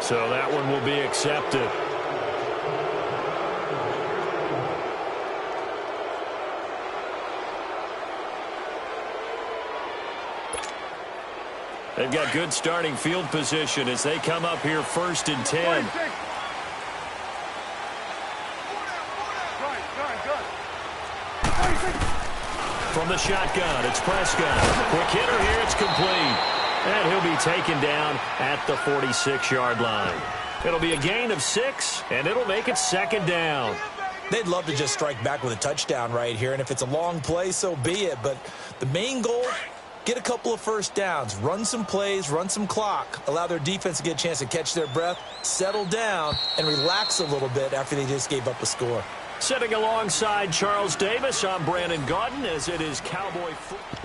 So that one will be accepted. They've got good starting field position as they come up here 1st and 10. From the shotgun, it's Prescott. Quick hitter here, it's complete. And he'll be taken down at the 46-yard line. It'll be a gain of 6, and it'll make it 2nd down. They'd love to just strike back with a touchdown right here, and if it's a long play, so be it. But the main goal, get a couple of first downs, run some plays, run some clock, allow their defense to get a chance to catch their breath, settle down, and relax a little bit after they just gave up a score. Sitting alongside Charles Davis, I'm Brandon Gaudin, as it is Cowboy football.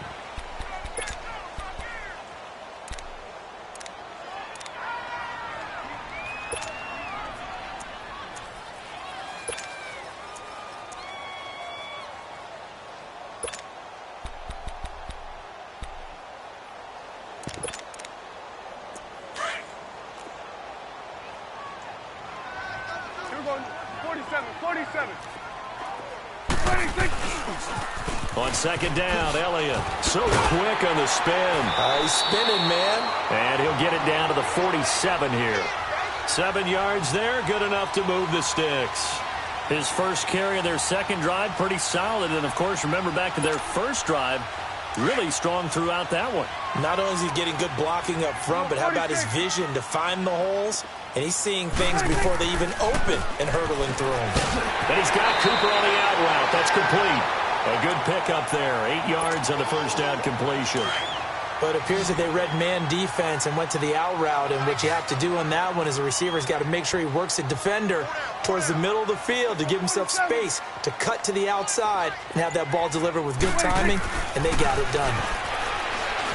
On 2nd down, Elliott. So quick on the spin. He's spinning, man. And he'll get it down to the 47 here. 7 yards there, good enough to move the sticks. His first carry of their second drive, pretty solid. And, of course, remember back to their first drive, really strong throughout that one. Not only is he getting good blocking up front, but how about his vision to find the holes? And he's seeing things before they even open and hurtling through them. And he's got Cooper on the out route. That's complete. A good pickup there. 8 yards on the first down completion. But it appears that they read man defense and went to the out route. And what you have to do on that one is the receiver's got to make sure he works the defender towards the middle of the field to give himself space to cut to the outside and have that ball delivered with good timing. And they got it done.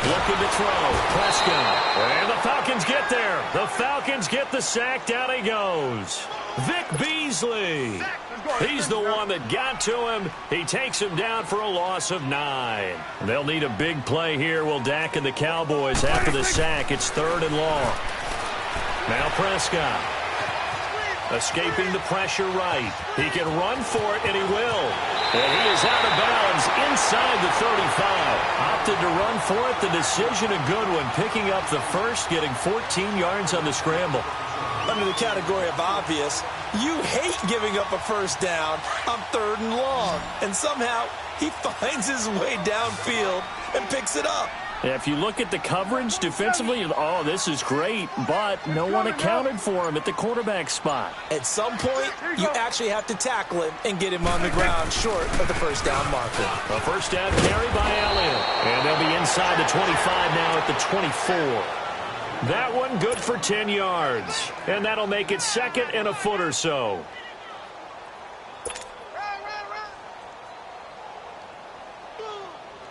Looking to throw. Prescott. And the Falcons get there. The Falcons get the sack. Down he goes. Vic Beasley. He's the one that got to him. He takes him down for a loss of 9. They'll need a big play here. Will Dak and the Cowboys after the sack. It's 3rd and long. Now Prescott. Escaping the pressure right. He can run for it, and he will. And he is out of bounds inside the 35. Opted to run for it. The decision a good one. Picking up the first, getting 14 yards on the scramble. Under the category of obvious, you hate giving up a first down on 3rd and long. And somehow he finds his way downfield and picks it up. Yeah, if you look at the coverage defensively, oh, this is great, but no one accounted for him at the quarterback spot. At some point, you actually have to tackle him and get him on the ground short of the first down marker. A first down carry by Elliott. And they'll be inside the 25 now at the 24. That one good for 10 yards. And that'll make it 2nd and a foot or so.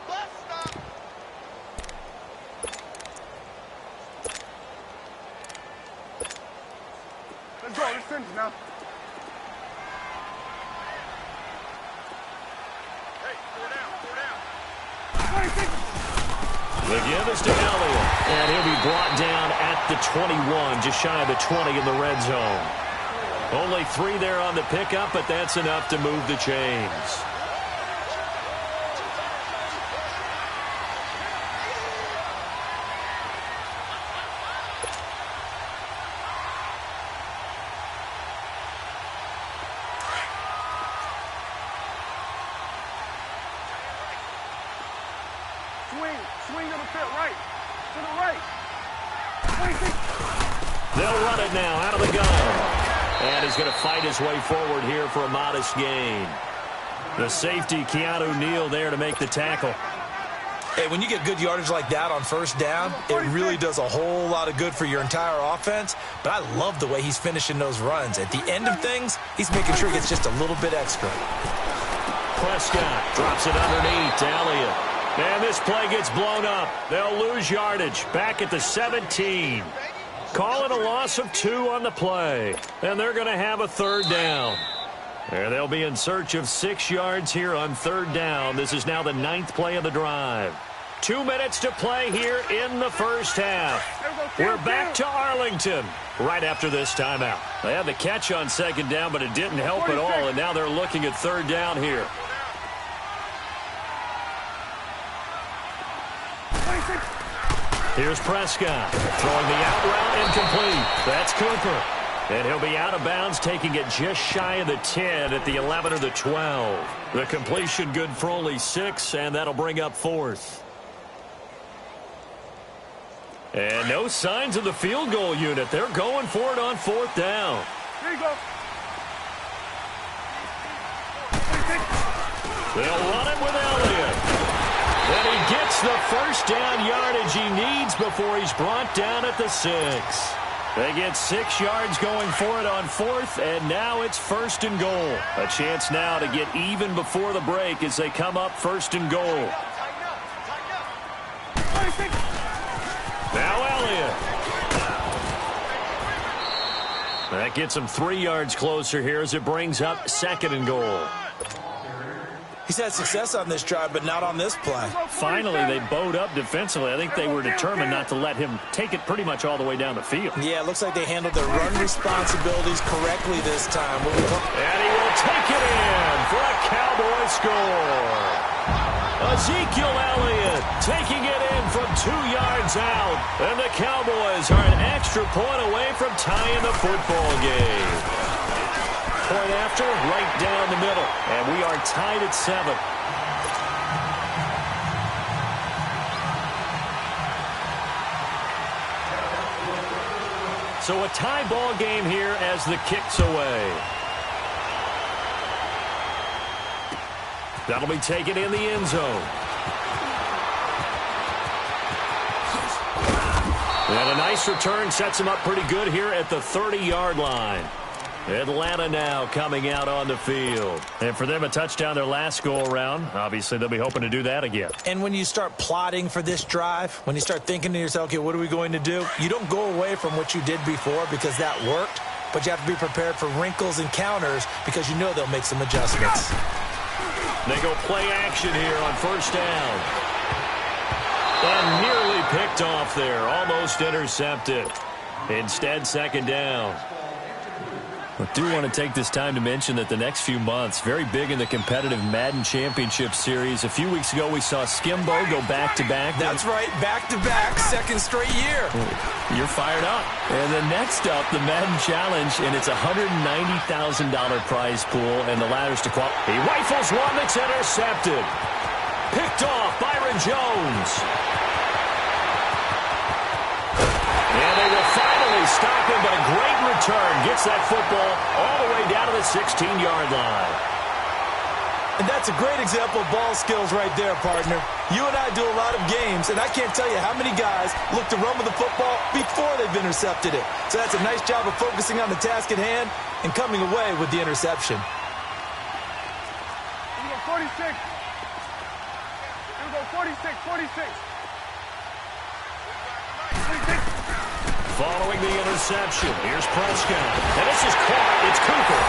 Let's go. Let's finish now. Hey, four down. The give is to Elliott. And he'll be brought down at the 21, just shy of the 20 in the red zone. Only 3 there on the pickup, but that's enough to move the chains. Swing to the pit, right. To the right. They'll run it now out of the gun. And he's going to fight his way forward here for a modest gain. The safety, Keanu Neal, there to make the tackle. Hey, when you get good yardage like that on first down, it really does a whole lot of good for your entire offense. But I love the way he's finishing those runs. At the end of things, he's making sure he gets just a little bit extra. Prescott drops it underneath to Elliott. And this play gets blown up. They'll lose yardage back at the 17. Call it a loss of 2 on the play. And they're going to have a 3rd down. And they'll be in search of 6 yards here on 3rd down. This is now the 9th play of the drive. 2 minutes to play here in the first half. We're back to Arlington right after this timeout. They had the catch on second down, but it didn't help at all, and now they're looking at third down here. Here's Prescott throwing the out route incomplete. That's Cooper. And he'll be out of bounds, taking it just shy of the 10 at the 11 or the 12. The completion good for only 6, and that'll bring up fourth. And no signs of the field goal unit. They're going for it on fourth down. Here you go. They'll run it with Elliott. And he gets the first down yardage he needs before he's brought down at the 6. They get 6 yards going for it on fourth, and now it's first and goal. A chance now to get even before the break as they come up first and goal. Now Elliott. That gets him 3 yards closer here as it brings up second and goal. He's had success on this drive, but not on this play. Finally, they bowed up defensively. I think they were determined not to let him take it pretty much all the way down the field. Yeah, it looks like they handled their run responsibilities correctly this time. And he will take it in for a Cowboy score. Ezekiel Elliott taking it in from 2 yards out. And the Cowboys are an extra point away from tying the football game. Point after, right down the middle. And we are tied at 7. So a tie ball game here as the kick's away. That'll be taken in the end zone. And a nice return sets him up pretty good here at the 30-yard line. Atlanta now coming out on the field. And for them, a touchdown their last go-around. Obviously, they'll be hoping to do that again. And when you start plotting for this drive, when you start thinking to yourself, okay, what are we going to do? You don't go away from what you did before because that worked, but you have to be prepared for wrinkles and counters because you know they'll make some adjustments. They go play action here on first down. And nearly picked off there. Almost intercepted. Instead, second down. I do want to take this time to mention that the next few months, very big in the competitive Madden Championship Series. A few weeks ago, we saw Skimbo go back-to-back. That's right, back-to-back, second straight year. You're fired up. And then next up, the Madden Challenge, and it's a $190,000 prize pool, and the ladder's to qualify. He rifles one that's intercepted. Picked off, Byron Jones. And they will finally stop him, but a great return gets that football all the way down to the 16-yard line. And that's a great example of ball skills right there, partner. You and I do a lot of games, and I can't tell you how many guys look to run with the football before they've intercepted it. So that's a nice job of focusing on the task at hand and coming away with the interception. Here we go, 46. Here we go, 46. Following the interception, here's Prescott. And this is caught. It's Cooper.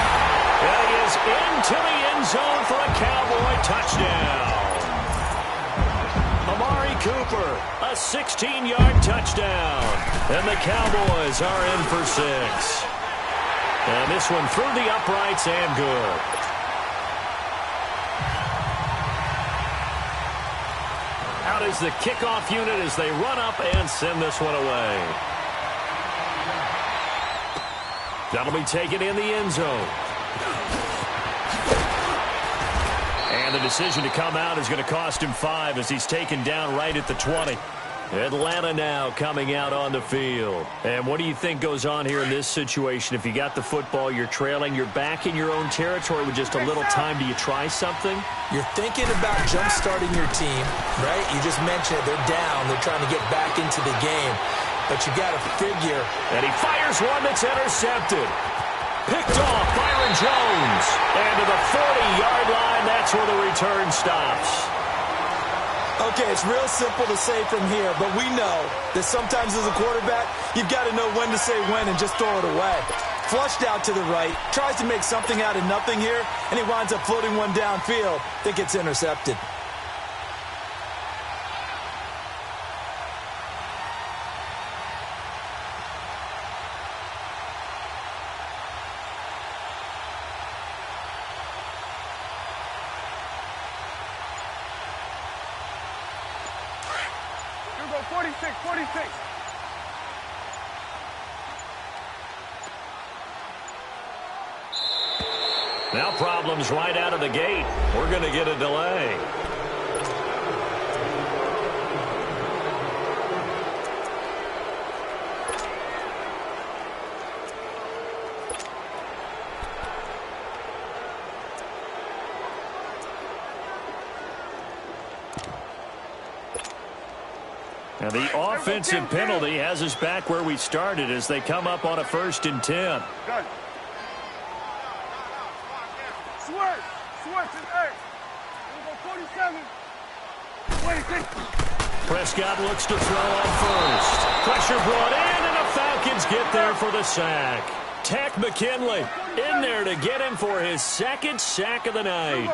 And he is into the end zone for a Cowboy touchdown. Amari Cooper, a 16-yard touchdown. And the Cowboys are in for 6. And this one through the uprights and good. Out is the kickoff unit as they run up and send this one away. That'll be taken in the end zone. And the decision to come out is going to cost him 5 as he's taken down right at the 20. Atlanta now coming out on the field. And what do you think goes on here in this situation? If you got the football, you're trailing, you're back in your own territory with just a little time. Do you try something? You're thinking about jump-starting your team, right? You just mentioned it. They're down. They're trying to get back into the game. But you got to figure. And he fires one that's intercepted. Picked off, Byron Jones. And to the 40-yard line, that's where the return stops. Okay, it's real simple to say from here, but we know that sometimes as a quarterback, you've got to know when to say when and just throw it away. Flushed out to the right, tries to make something out of nothing here, and he winds up floating one downfield that gets intercepted. go 46, 46. Now problems right out of the gate. We're going to get a delay. Now the offensive penalty has us back where we started as they come up on a 1st and 10. Done. Switch. Switch is 8. We'll go 47. 26. Prescott looks to throw on first. Pressure brought in, and the Falcons get there for the sack. Tack McKinley in there to get him for his 2nd sack of the night.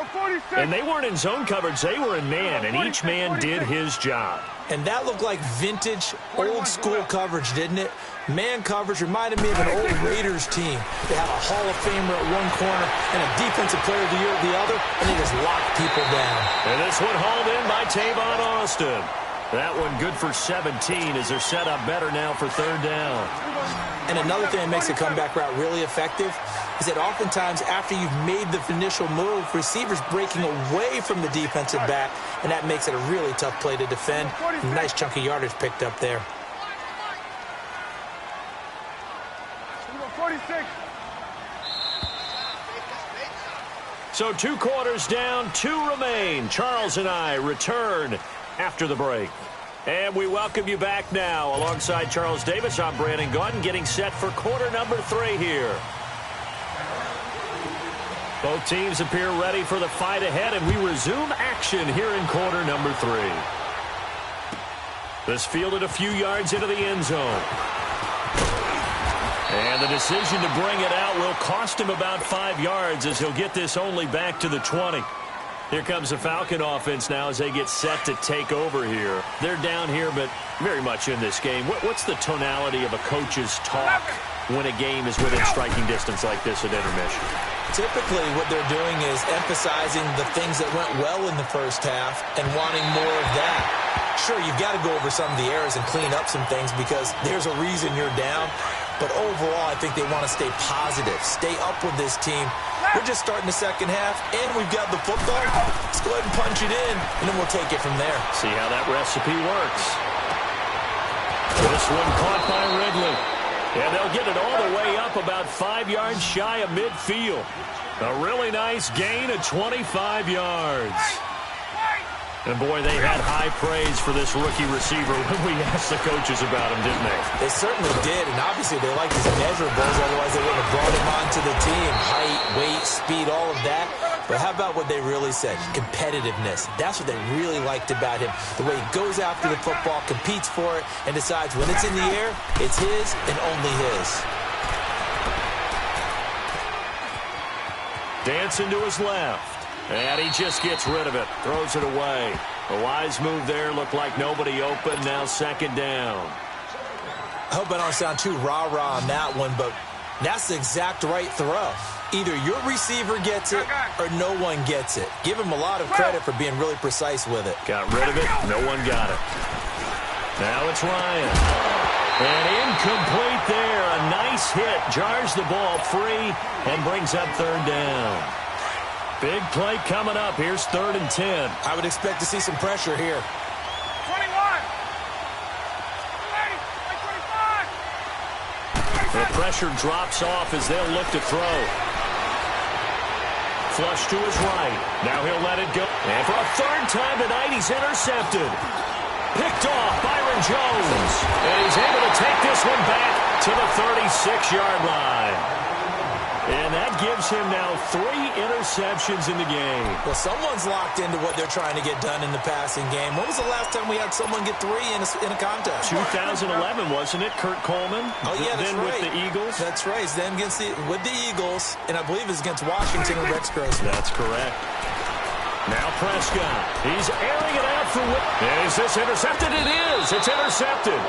And they weren't in zone coverage. They were in man, and each man did his job. And that looked like vintage, old-school coverage, didn't it? Man coverage reminded me of an old Raiders team. They had a Hall of Famer at one corner and a Defensive Player of the Year at the other, and they just locked people down. And this one hauled in by Tavon Austin. That one good for 17 as they're set up better now for 3rd down. And another thing that makes the comeback route really effective is that oftentimes after you've made the initial move, receivers breaking away from the defensive back, and that makes it a really tough play to defend. Nice chunk of yardage picked up there. 46. So 2 quarters down, 2 remain. Charles and I return after the break. And we welcome you back now. Alongside Charles Davis, I'm Brandon Gaudin, getting set for quarter number 3 here. Both teams appear ready for the fight ahead, and we resume action here in quarter number 3. This fielded a few yards into the end zone. And the decision to bring it out will cost him about 5 yards as he'll get this only back to the 20. Here comes the Falcon offense now as they get set to take over here. They're down here, but very much in this game. What's the tonality of a coach's talk when a game is within striking distance like this at intermission? Typically, what they're doing is emphasizing the things that went well in the first half and wanting more of that. Sure, you've got to go over some of the errors and clean up some things because there's a reason you're down. But overall, I think they want to stay positive, stay up with this team. We're just starting the second half, and we've got the football. Let's go ahead and punch it in, and then we'll take it from there. See how that recipe works. This one caught by Ridley. And they'll get it all the way up about 5 yards shy of midfield. A really nice gain of 25 yards. And, boy, they had high praise for this rookie receiver when we asked the coaches about him, didn't they? They certainly did, and obviously they liked his measurables, otherwise they wouldn't have brought him onto the team. Height, weight, speed, all of that. But how about what they really said? Competitiveness. That's what they really liked about him. The way he goes after the football, competes for it, and decides when it's in the air, it's his and only his. Dancing to his left. And he just gets rid of it. Throws it away. A wise move there. Looked like nobody open. Now 2nd down. I hope I don't sound too rah-rah on that one, but that's the exact right throw. Either your receiver gets it or no one gets it. Give him a lot of credit for being really precise with it. Got rid of it. No one got it. Now it's Ryan. And incomplete there. A nice hit. Jars the ball free and brings up 3rd down. Big play coming up. Here's 3rd and 10. I would expect to see some pressure here. 21. The pressure drops off as they'll look to throw. Flush to his right. Now he'll let it go. And for a 3rd time tonight, he's intercepted. Picked off Byron Jones. And he's able to take this one back to the 36-yard line. And that gives him now 3 interceptions in the game. Well, someone's locked into what they're trying to get done in the passing game. When was the last time we had someone get 3 in a contest? 2011, wasn't it? Kurt Coleman. Oh, yeah, that's then right. with the Eagles. That's right. Then with the Eagles, and I believe it's against Washington and Rex Grossman. That's correct. Now Prescott. He's airing it out for and is this intercepted? It is. It's intercepted.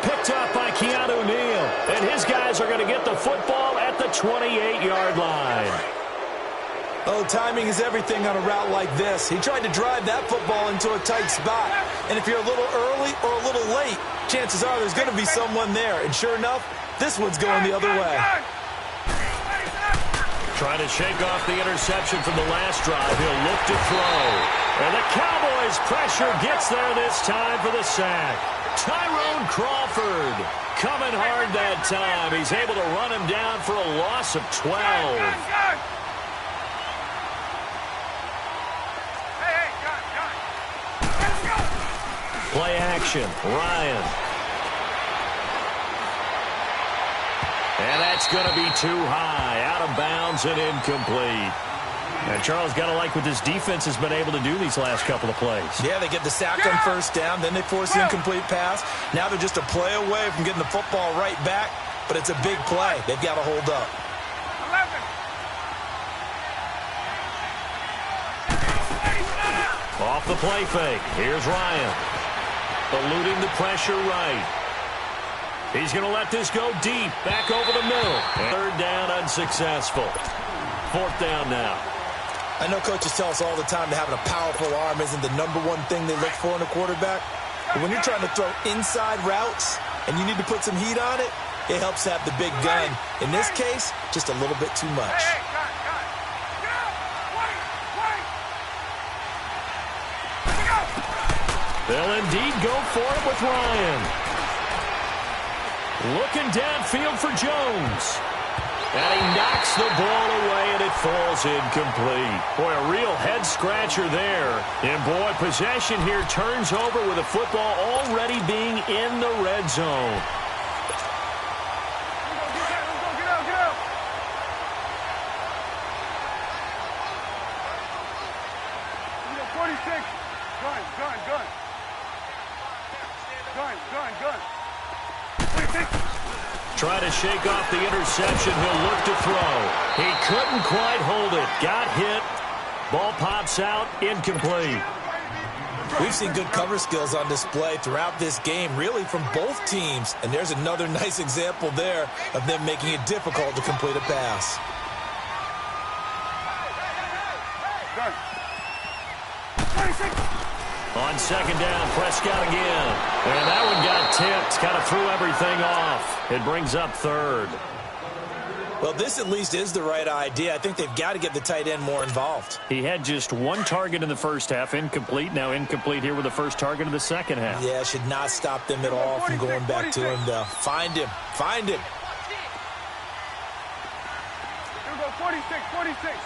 Picked up by Keanu Neal. And his guys are going to get the football at the 28-yard line. Oh, timing is everything on a route like this. He tried to drive that football into a tight spot. And if you're a little early or a little late, chances are there's going to be someone there. And sure enough, this one's going the other way. Trying to shake off the interception from the last drive. He'll look to throw. And the Cowboys' pressure gets there this time for the sack. Tyrone Crawford coming hard that time. He's able to run him down for a loss of 12. Play action. Ryan. And that's going to be too high. Out of bounds and incomplete. And Charles, got to like what this defense has been able to do these last couple of plays. Yeah, they get the sack on first down, then they force the incomplete pass. Now they're just a play away from getting the football right back, but it's a big play. They've got to hold up. 11. Off the play fake. Here's Ryan. Eluding the pressure right. He's going to let this go deep. Back over the middle. Third down, unsuccessful. Fourth down now. I know coaches tell us all the time that having a powerful arm isn't the number one thing they look for in a quarterback. But when you're trying to throw inside routes and you need to put some heat on it, it helps have the big gun. In this case, just a little bit too much. They'll indeed go for it with Ryan. Looking downfield for Jones. And he knocks the ball away, and it falls incomplete. Boy, a real head-scratcher there. And, boy, possession here turns over with the football already being in the red zone. Get out. We got 46. Gun. 46. Try to shake off the interception. He'll look to throw. He couldn't quite hold it. Got hit. Ball pops out. Incomplete. We've seen good cover skills on display throughout this game, really from both teams. And there's another nice example there of them making it difficult to complete a pass. Gun. 26. On second down, Prescott again. And that one got tipped. Kind of threw everything off. It brings up third. Well, this at least is the right idea. I think they've got to get the tight end more involved. He had just one target in the first half, incomplete. Now incomplete here with the first target of the second half. Yeah, should not stop them at all from going back to him, though. Find him. Here we go, 46.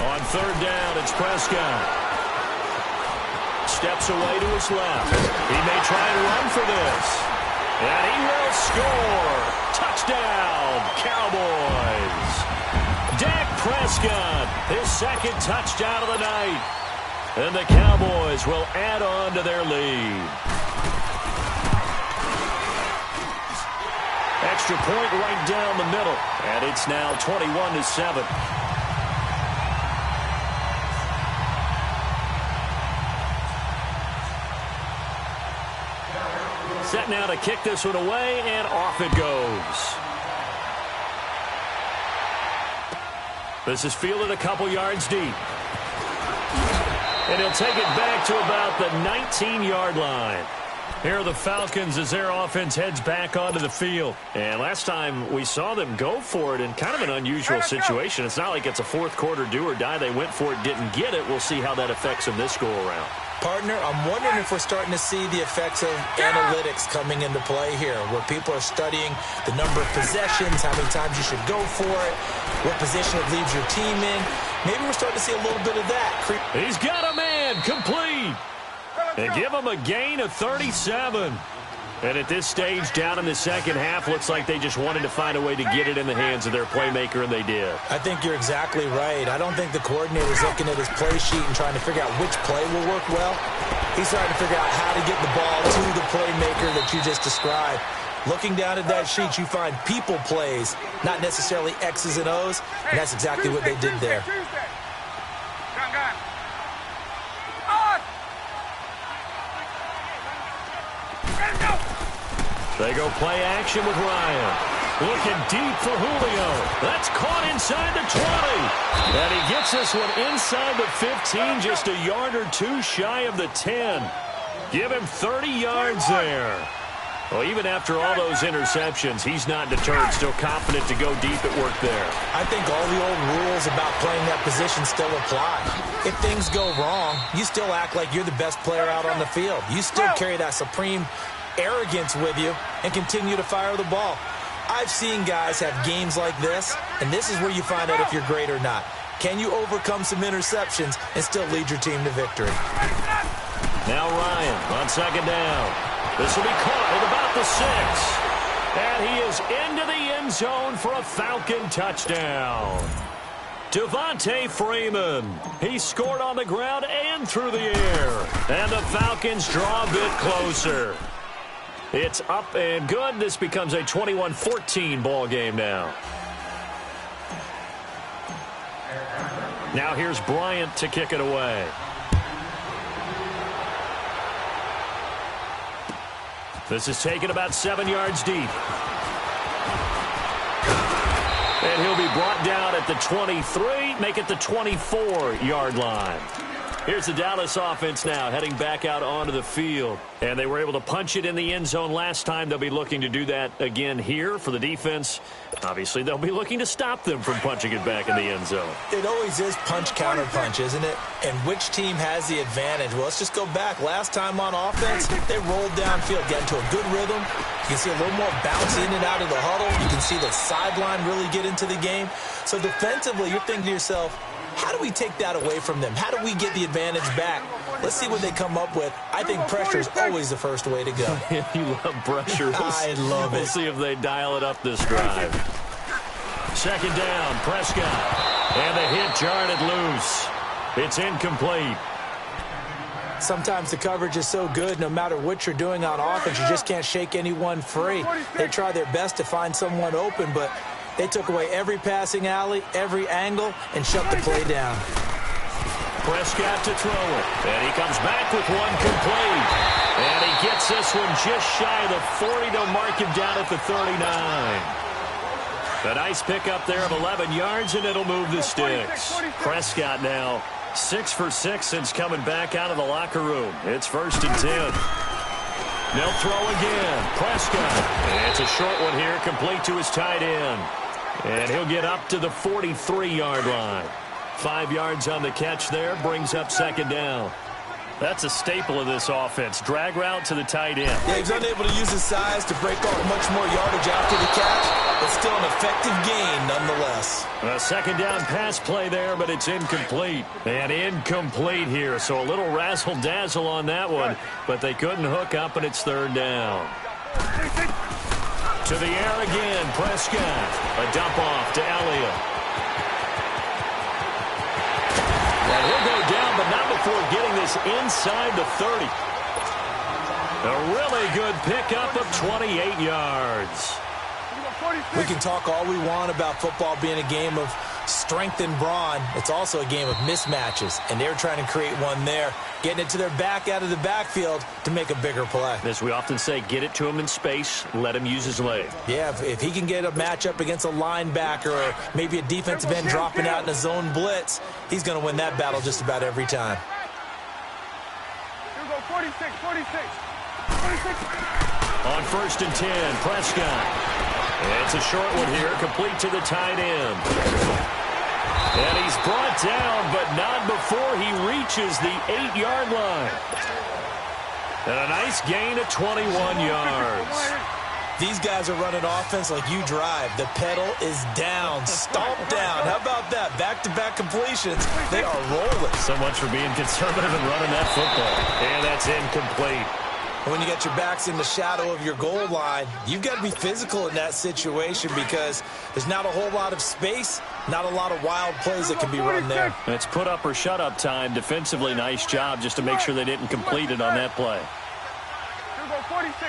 On third down, it's Prescott. Steps away to his left. He may try and run for this. And he will score. Touchdown, Cowboys. Dak Prescott, his second touchdown of the night. And the Cowboys will add on to their lead. Extra point right down the middle. And it's now 21-7. Set now to kick this one away, and off it goes. This is fielded a couple yards deep. And he'll take it back to about the 19-yard line. Here are the Falcons as their offense heads back onto the field. And last time we saw them go for it in kind of an unusual situation. It's not like it's a fourth quarter do or die. They went for it, didn't get it. We'll see how that affects them this go-around. Partner, I'm wondering if we're starting to see the effects of analytics coming into play here, where people are studying the number of possessions, how many times you should go for it, what position it leaves your team in. Maybe we're starting to see a little bit of that. He's got a man complete. They give him a gain of 37. And at this stage, down in the second half, looks like they just wanted to find a way to get it in the hands of their playmaker, and they did. I think you're exactly right. I don't think the coordinator's looking at his play sheet and trying to figure out which play will work well. He's trying to figure out how to get the ball to the playmaker that you just described. Looking down at that sheet, you find people plays, not necessarily X's and O's, and that's exactly what they did there. Gun. On! They go play action with Ryan. Looking deep for Julio. That's caught inside the 20. And he gets this one inside the 15, just a yard or two shy of the 10. Give him 30 yards there. Well, even after all those interceptions, he's not deterred, still confident to go deep at work there. I think all the old rules about playing that position still apply. If things go wrong, you still act like you're the best player out on the field. You still carry that supreme arrogance with you and continue to fire the ball. I've seen guys have games like this, and this is where you find out if you're great or not. Can you overcome some interceptions and still lead your team to victory? Now Ryan on second down. This will be caught at about the 6. And he is into the end zone for a Falcon touchdown. Devontae Freeman. He scored on the ground and through the air. And the Falcons draw a bit closer. It's up and good. This becomes a 21-14 ball game now. Now here's Bryant to kick it away. This is taken about 7 yards deep. And he'll be brought down at the 23, make it the 24-yard line. Here's the Dallas offense now heading back out onto the field. And they were able to punch it in the end zone last time. They'll be looking to do that again here for the defense. Obviously, they'll be looking to stop them from punching it back in the end zone. It always is punch-counter-punch, isn't it? And which team has the advantage? Well, let's just go back. Last time on offense, they rolled downfield, get into a good rhythm. You can see a little more bounce in and out of the huddle. You can see the sideline really get into the game. So defensively, you're thinking to yourself, how do we take that away from them? How do we get the advantage back? Let's see what they come up with. I think pressure is always the first way to go. You love pressure. I love it. We'll see if they dial it up this drive. Second down, Prescott. And the hit jarred it loose. It's incomplete. Sometimes the coverage is so good, no matter what you're doing on offense, you just can't shake anyone free. They try their best to find someone open, but they took away every passing alley, every angle, and shut the play down. Prescott to throw it. And he comes back with one complete. And he gets this one just shy of the 40 to mark him down at the 39. A nice pickup there of 11 yards, and it'll move the sticks. Prescott now 6 for 6 since coming back out of the locker room. It's 1st and 10. They'll throw again. Prescott. And it's a short one here, complete to his tight end. And he'll get up to the 43-yard line. 5 yards on the catch there, brings up second down. That's a staple of this offense. Drag route to the tight end. Yeah, he's unable to use his size to break off much more yardage after the catch, but still an effective gain nonetheless. A second down pass play there, but it's incomplete. And incomplete here, so a little razzle-dazzle on that one, but they couldn't hook up, and it's 3rd down. To the air again, Prescott. A dump off to Elliott. And he'll go down, but not before getting this inside the 30. A really good pickup of 28 yards. We can talk all we want about football being a game of strength and brawn. It's also a game of mismatches, and they're trying to create one there, getting it to their back out of the backfield to make a bigger play. As we often say, get it to him in space, let him use his leg. Yeah, if he can get a matchup against a linebacker or maybe a defensive end dropping out in a zone blitz, he's going to win that battle just about every time. Here we go, 46. On 1st and 10, Prescott. It's a short one here, complete to the tight end. And he's brought down, but not before he reaches the 8-yard line. And a nice gain of 21 yards. These guys are running offense like you drive. The pedal is down, stomp down. How about that? Back-to-back completions. They are rolling. So much for being conservative and running that football. And that's incomplete. When you get your backs in the shadow of your goal line, you've got to be physical in that situation because there's not a whole lot of space, not a lot of wild plays that can be run there. It's put up or shut up time. Defensively, nice job just to make sure they didn't complete it on that play. Here we go, 46.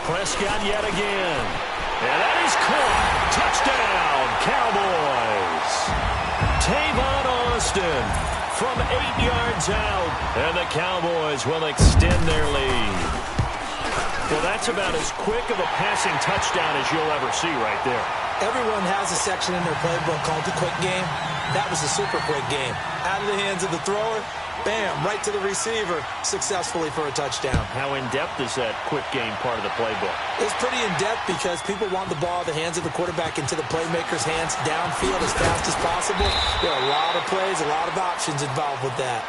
Prescott yet again. And that is caught. Touchdown, Cowboys. Tavon Austin from 8 yards out, and the Cowboys will extend their lead. Well, that's about as quick of a passing touchdown as you'll ever see right there. Everyone has a section in their playbook called the quick game. That was a super quick game. Out of the hands of the thrower, bam, right to the receiver, successfully for a touchdown. How in-depth is that quick game part of the playbook? It's pretty in-depth because people want the ball in the hands of the quarterback into the playmaker's hands downfield as fast as possible. There are a lot of plays, a lot of options involved with that.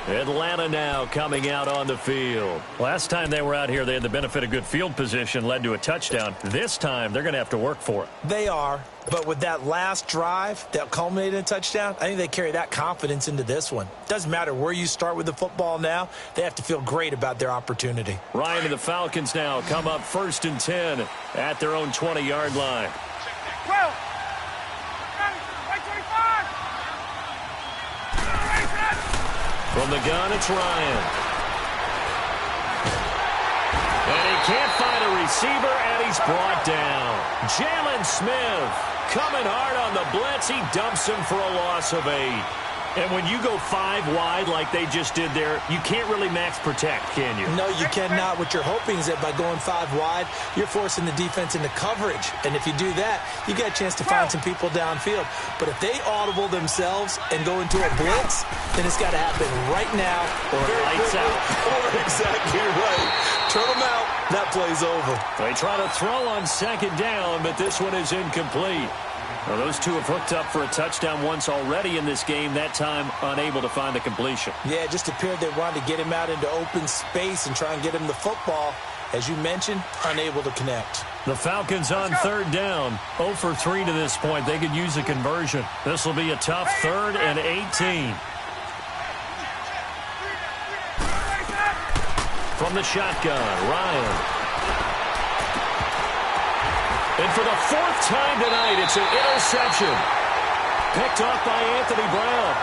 Atlanta now coming out on the field. Last time they were out here, they had the benefit of good field position, led to a touchdown. This time, they're going to have to work for it. They are, but with that last drive that culminated in a touchdown, I think they carry that confidence into this one. Doesn't matter where you start with the football now, they have to feel great about their opportunity. Ryan and the Falcons now come up 1st and 10 at their own 20-yard line. 12. Right 25. From the gun, it's Ryan. And he can't find a receiver, and he's brought down. Jalen Smith coming hard on the blitz. He dumps him for a loss of 8. And when you go 5 wide like they just did there, you can't really max protect, can you? No, you cannot. What you're hoping is that by going 5 wide, you're forcing the defense into coverage. And if you do that, you get a chance to find some people downfield. But if they audible themselves and go into a blitz, then it's got to happen right now. Or lights out. Or exactly right. Turn them out. That play's over. They try to throw on 2nd down, but this one is incomplete. Well, those two have hooked up for a touchdown once already in this game, that time unable to find the completion. Yeah, it just appeared they wanted to get him out into open space and try and get him the football. As you mentioned, unable to connect. The Falcons on 3rd down, 0 for 3 to this point. They could use a conversion. This will be a tough 3rd and 18. From the shotgun, Ryan. And for the 4th time tonight, it's an interception. Picked off by Anthony Brown.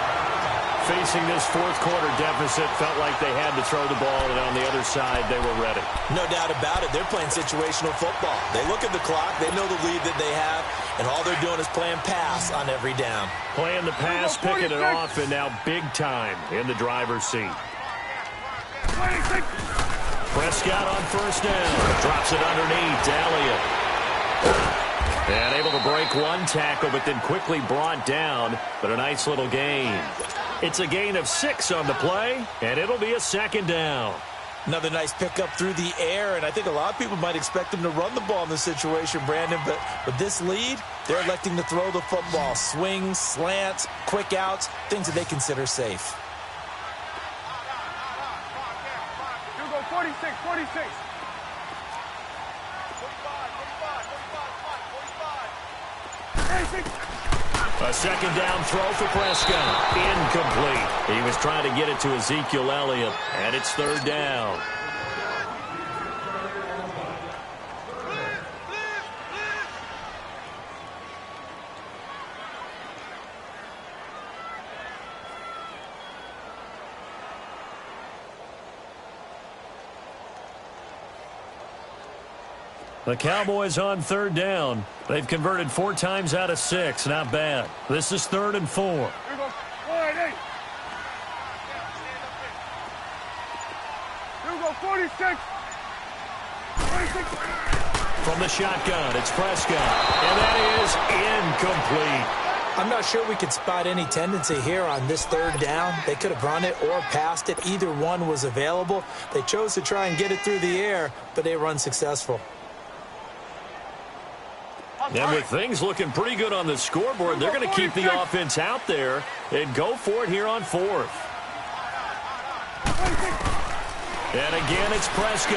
Facing this 4th quarter deficit, felt like they had to throw the ball, and on the other side, they were ready. No doubt about it. They're playing situational football. They look at the clock. They know the lead that they have, and all they're doing is playing pass on every down. Playing the pass, picking it off, and now big time in the driver's seat. 26. Prescott on 1st down. Drops it underneath to Elliott. And able to break one tackle, but then quickly brought down. But a nice little gain. It's a gain of 6 on the play, and it'll be a 2nd down. Another nice pickup through the air, and I think a lot of people might expect them to run the ball in this situation, Brandon. But with this lead, they're electing to throw the football. Swings, slants, quick outs, things that they consider safe. You go 46, 46. A 2nd down throw for Prescott. Incomplete. He was trying to get it to Ezekiel Elliott, and it's 3rd down. The Cowboys on 3rd down. They've converted 4 times out of 6. Not bad. This is 3rd and 4. Here we go. 48. Here we go. 46. 46. From the shotgun, it's Prescott. And that is incomplete. I'm not sure we could spot any tendency here on this 3rd down. They could have run it or passed it. Either one was available. They chose to try and get it through the air, but they were unsuccessful. And with things looking pretty good on the scoreboard, they're going to keep the offense out there and go for it here on 4th. And again, it's Prescott.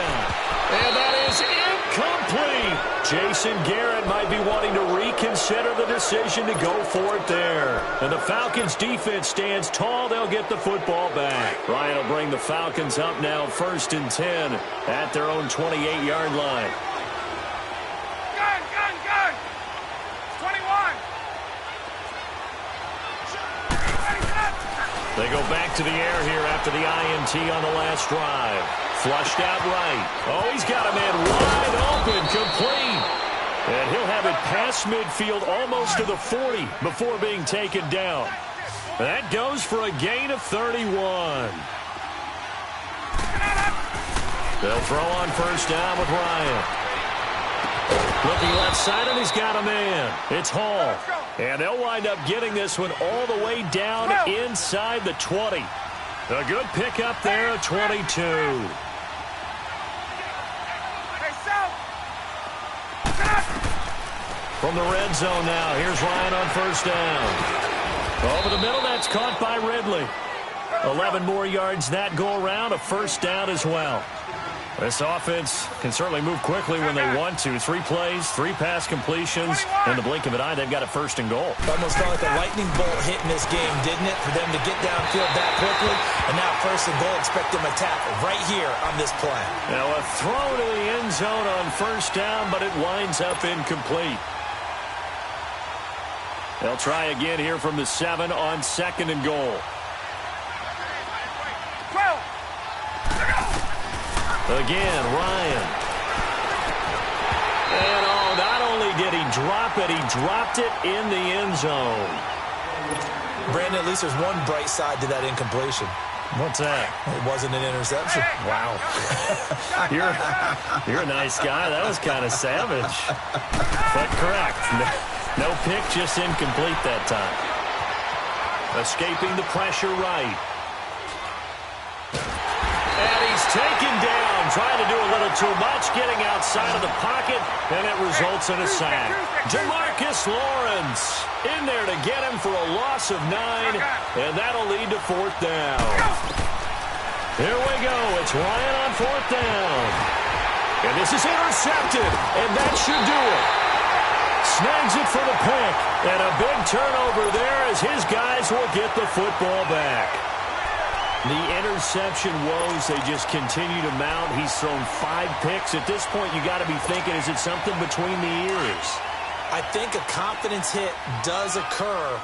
And that is incomplete. Jason Garrett might be wanting to reconsider the decision to go for it there. And the Falcons defense stands tall. They'll get the football back. Ryan will bring the Falcons up now 1st and 10 at their own 28-yard line. Gun. 21. They go back to the air here after the INT on the last drive. Flushed out right. Oh, he's got a man wide open, complete. And he'll have it past midfield almost to the 40 before being taken down. That goes for a gain of 31. They'll throw on first down with Ryan. Looking left side, and he's got a man. It's Hall. And they'll wind up getting this one all the way down inside the 20. A good pickup there at 22. From the red zone now, here's Ryan on first down. Over the middle, that's caught by Ridley. 11 more yards that go around, a first down as well. This offense can certainly move quickly when they want to. 3 plays, 3 pass completions. In the blink of an eye, they've got a first and goal. Almost felt like a lightning bolt hit in this game, didn't it? For them to get downfield that quickly. And now first and goal, expect them to tackle right here on this play. Now a throw to the end zone on first down, but it winds up incomplete. They'll try again here from the 7 on second and goal. Again, Ryan. And not only did he drop it, he dropped it in the end zone. Brandon, at least there's one bright side to that incompletion. What's that? It wasn't an interception. Wow. You're a nice guy. That was kind of savage. But correct. No pick, just incomplete that time. Escaping the pressure right. And he's taken down, trying to do a little too much, getting outside of the pocket, and it results in a sack. Jamarcus Lawrence in there to get him for a loss of 9, and that'll lead to 4th down. Here we go. It's Ryan on 4th down. And this is intercepted, and that should do it. Snags it for the pick, and a big turnover there as his guys will get the football back. The interception woes, they just continue to mount. He's thrown 5 picks. At this point, you got to be thinking, is it something between the ears? I think a confidence hit does occur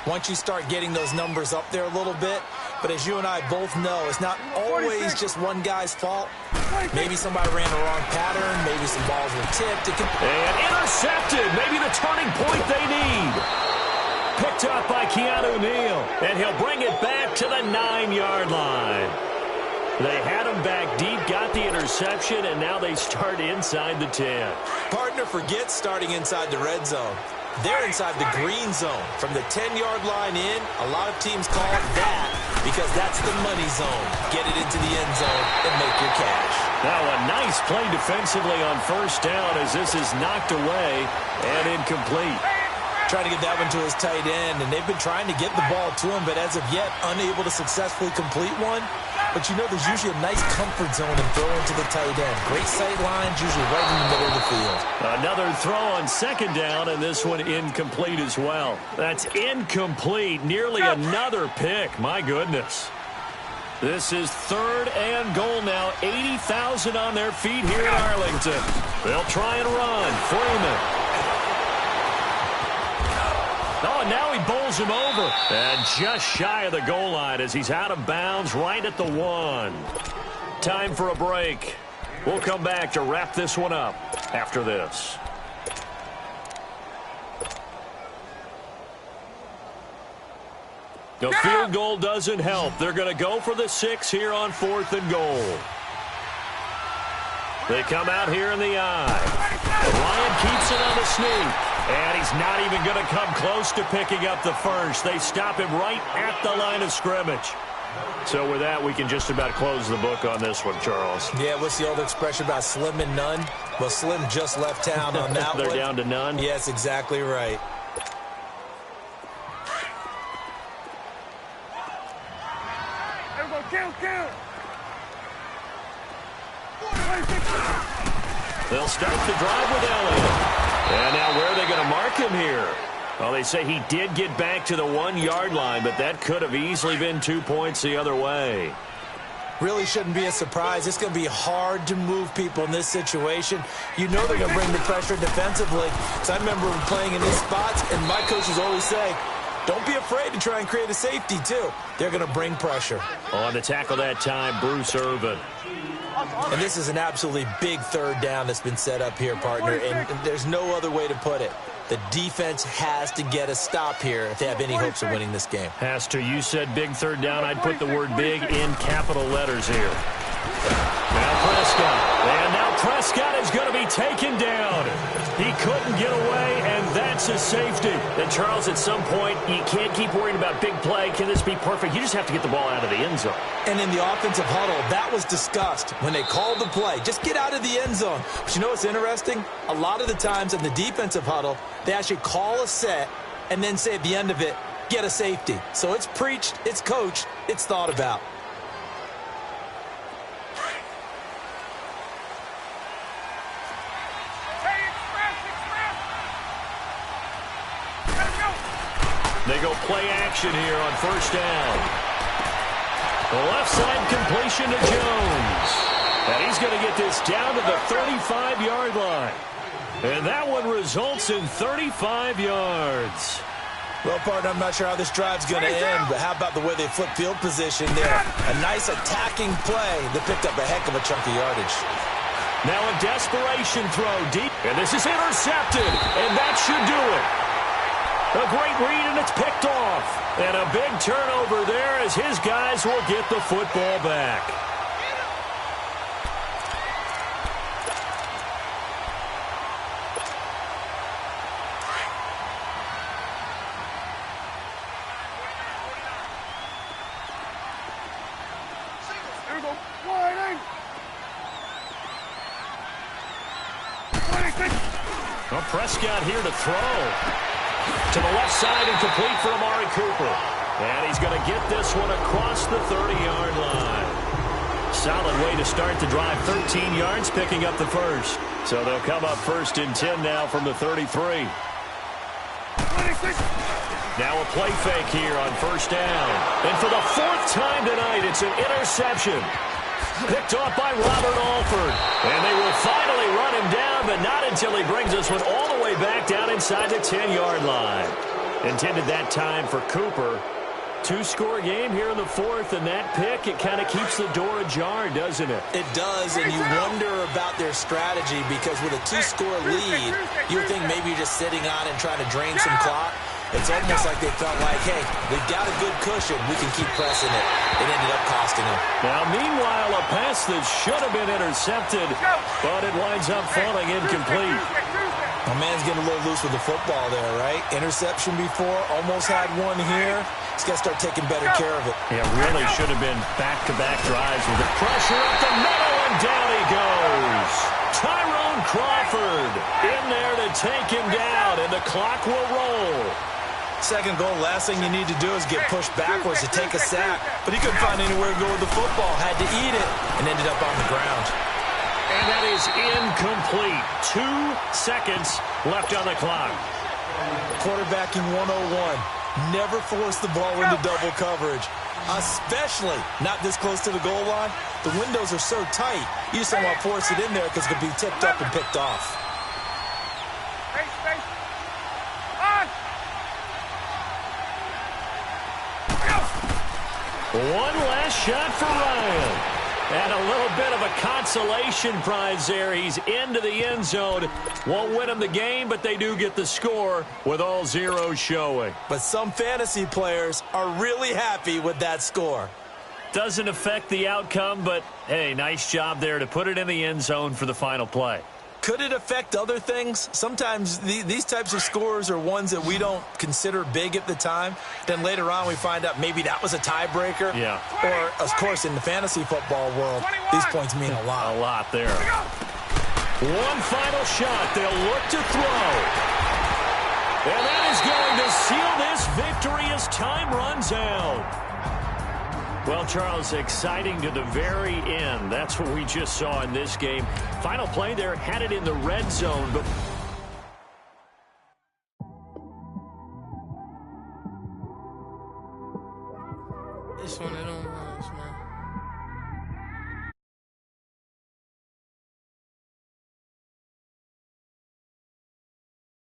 once you start getting those numbers up there a little bit. But as you and I both know, it's not always just one guy's fault. Maybe somebody ran the wrong pattern. Maybe some balls were tipped. And intercepted. Maybe the turning point they need. Picked up by Keanu Neal, and he'll bring it back to the 9-yard line. They had him back deep, got the interception, and now they start inside the 10. Partner, forget starting inside the red zone. They're inside the green zone. From the 10-yard line in, a lot of teams call it that because that's the money zone. Get it into the end zone and make your cash. Now a nice play defensively on first down as this is knocked away and incomplete. Trying to get that one to his tight end, and they've been trying to get the ball to him, but as of yet, unable to successfully complete one. But you know there's usually a nice comfort zone in throwing to the tight end. Great sight lines, usually right in the middle of the field. Another throw on second down, and this one incomplete as well. That's incomplete. Nearly another pick. My goodness. This is 3rd and goal now. 80,000 on their feet here in Arlington. They'll try and run. Freeman. Oh, now he bowls him over. And just shy of the goal line as he's out of bounds right at the 1. Time for a break. We'll come back to wrap this one up after this. The field goal doesn't help. They're going to go for the 6 here on 4th and goal. They come out here in the eye. Ryan keeps it on the sneak. And he's not even going to come close to picking up the first. They stop him right at the line of scrimmage. So with that, we can just about close the book on this one, Charles. Yeah, what's the old expression about slim and none? Well, Slim just left town on that They're one. down to none? Yes, exactly right. Kill. They'll start the drive with Elliott. And now where are they going to mark him here? Well, they say he did get back to the 1-yard line, but that could have easily been 2 points the other way. Really shouldn't be a surprise. It's going to be hard to move people in this situation. You know they're going to bring the pressure defensively. Because I remember playing in these spots, and my coaches always say, don't be afraid to try and create a safety, too. They're going to bring pressure. On the tackle that time, Bruce Irvin. And this is an absolutely big 3rd down that's been set up here, partner, and there's no other way to put it. The defense has to get a stop here if they have any hopes of winning this game. Has to. You said big 3rd down. I'd put the word big in capital letters here. Now Prescott. taken down. He couldn't get away, and that's a safety. And, Charles, at some point, you can't keep worrying about big play. Can this be perfect? You just have to get the ball out of the end zone. And in the offensive huddle, that was discussed when they called the play. Just get out of the end zone. But you know what's interesting? A lot of the times in the defensive huddle, they actually call a set and then say at the end of it, get a safety. So it's preached, it's coached, it's thought about. They go play action here on first down. The left side completion to Jones. And he's going to get this down to the 35-yard line. And that one results in 35 yards. Well, partner, I'm not sure how this drive's going to end, but how about the way they flip field position there? A nice attacking play that picked up a heck of a chunk of yardage. Now a desperation throw deep. And this is intercepted. And that should do it. A great read, and it's picked off. And a big turnover there as his guys will get the football back. Here we go. Wide in. 26. Well, Prescott here to throw. To the left side and complete for Amari Cooper. And he's going to get this one across the 30-yard line. Solid way to start the drive. 13 yards, picking up the first. So they'll come up first and 10 now from the 33. 26. Now a play fake here on first down. And for the fourth time tonight, it's an interception. Picked off by Robert Alford. And they will finally run him down, but not until he brings this one all the way back down inside the 10-yard line. Intended that time for Cooper. Two-score game here in the fourth, and that pick, it kind of keeps the door ajar, doesn't it? It does, and you wonder about their strategy because with a two-score lead, you would think maybe you're just sitting on and trying to drain some clock. It's almost like they felt like, hey, they've got a good cushion. We can keep pressing it. It ended up costing them. Now, meanwhile, a pass that should have been intercepted, but it winds up falling incomplete. My man's getting a little loose with the football there, right? Interception before, almost had one here. He's got to start taking better care of it. Yeah, really should have been back-to-back drives with the pressure up the middle, and down he goes. Tyrone Crawford in there to take him down, and the clock will roll. Second goal, last thing you need to do is get pushed backwards to take a sack. But he couldn't find anywhere to go with the football. Had to eat it and ended up on the ground. And that is incomplete. 2 seconds left on the clock. Quarterbacking 101. Never force the ball into double coverage. Especially not this close to the goal line. The windows are so tight. You just don't want to force it in there because it could be tipped up and picked off. One last shot for Ryan. And a little bit of a consolation prize there. He's into the end zone. Won't win them the game, but they do get the score with all zeros showing. But some fantasy players are really happy with that score. Doesn't affect the outcome, but, hey, nice job there to put it in the end zone for the final play. Could it affect other things? Sometimes these types of scores are ones that we don't consider big at the time. Then later on we find out maybe that was a tiebreaker. Yeah. Or, of course, in the fantasy football world, these points mean a lot. A lot there. One final shot. They'll look to throw. And that is going to seal this victory as time runs out. Well, Charles, exciting to the very end. That's what we just saw in this game. Final play there, had it in the red zone. But it's one of them ones, man.